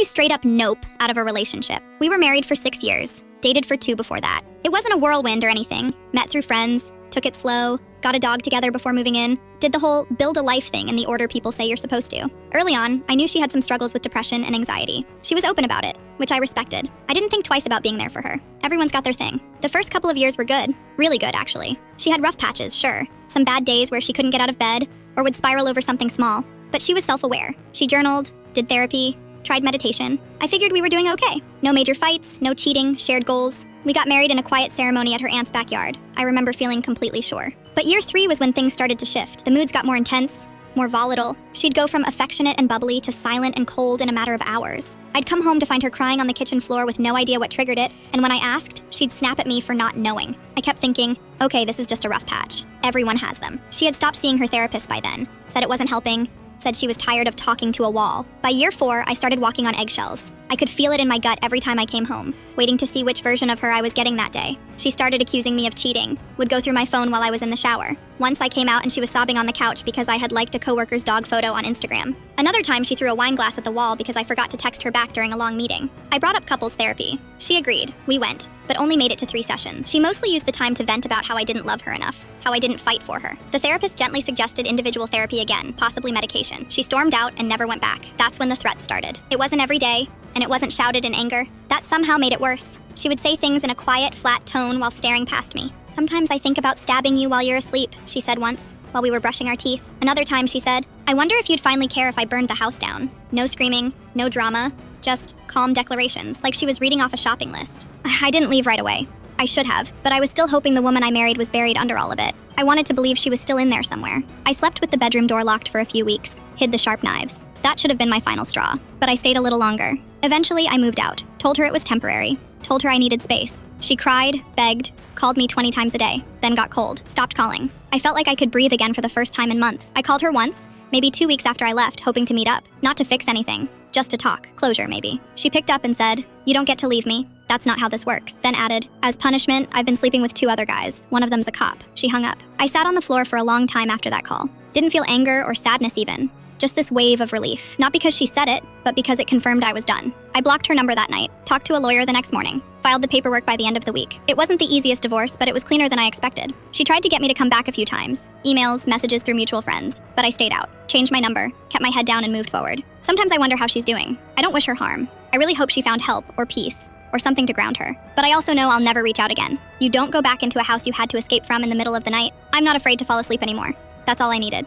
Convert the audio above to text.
you straight up nope out of a relationship. We were married for 6 years, dated for 2 before that. It wasn't a whirlwind or anything. Met through friends, took it slow, got a dog together before moving in, did the whole build a life thing in the order people say you're supposed to. Early on, I knew she had some struggles with depression and anxiety. She was open about it, which I respected. I didn't think twice about being there for her. Everyone's got their thing. The first couple of years were good. Really good, actually. She had rough patches, sure. Some bad days where she couldn't get out of bed or would spiral over something small. But she was self-aware. She journaled, did therapy, tried meditation. I figured we were doing okay. No major fights, no cheating, shared goals. We got married in a quiet ceremony at her aunt's backyard. I remember feeling completely sure. But year 3 was when things started to shift. The moods got more intense, more volatile. She'd go from affectionate and bubbly to silent and cold in a matter of hours. I'd come home to find her crying on the kitchen floor with no idea what triggered it, and when I asked, she'd snap at me for not knowing. I kept thinking, okay, this is just a rough patch. Everyone has them. She had stopped seeing her therapist by then, said it wasn't helping, said she was tired of talking to a wall. By year 4, I started walking on eggshells. I could feel it in my gut every time I came home, waiting to see which version of her I was getting that day. She started accusing me of cheating, would go through my phone while I was in the shower. Once I came out and she was sobbing on the couch because I had liked a coworker's dog photo on Instagram. Another time she threw a wine glass at the wall because I forgot to text her back during a long meeting. I brought up couples therapy. She agreed. We went, but only made it to 3 sessions. She mostly used the time to vent about how I didn't love her enough, how I didn't fight for her. The therapist gently suggested individual therapy again, possibly medication. She stormed out and never went back. That's when the threats started. It wasn't every day, and it wasn't shouted in anger. That somehow made it worse. She would say things in a quiet, flat tone while staring past me. "Sometimes I think about stabbing you while you're asleep," she said once, while we were brushing our teeth. Another time she said, "I wonder if you'd finally care if I burned the house down." No screaming, no drama, just calm declarations, like she was reading off a shopping list. I didn't leave right away. I should have, but I was still hoping the woman I married was buried under all of it. I wanted to believe she was still in there somewhere. I slept with the bedroom door locked for a few weeks, hid the sharp knives. That should have been my final straw, but I stayed a little longer. Eventually, I moved out, told her it was temporary, told her I needed space. She cried, begged, called me 20 times a day, then got cold, stopped calling. I felt like I could breathe again for the first time in months. I called her once, maybe 2 weeks after I left, hoping to meet up, not to fix anything, just to talk, closure maybe. She picked up and said, "You don't get to leave me. That's not how this works." Then added, "As punishment, I've been sleeping with 2 other guys. One of them's a cop." She hung up. I sat on the floor for a long time after that call. Didn't feel anger or sadness even. Just this wave of relief. Not because she said it, but because it confirmed I was done. I blocked her number that night, talked to a lawyer the next morning, filed the paperwork by the end of the week. It wasn't the easiest divorce, but it was cleaner than I expected. She tried to get me to come back a few times. Emails, messages through mutual friends. But I stayed out, changed my number, kept my head down and moved forward. Sometimes I wonder how she's doing. I don't wish her harm. I really hope she found help or peace, or something to ground her. But I also know I'll never reach out again. You don't go back into a house you had to escape from in the middle of the night. I'm not afraid to fall asleep anymore. That's all I needed.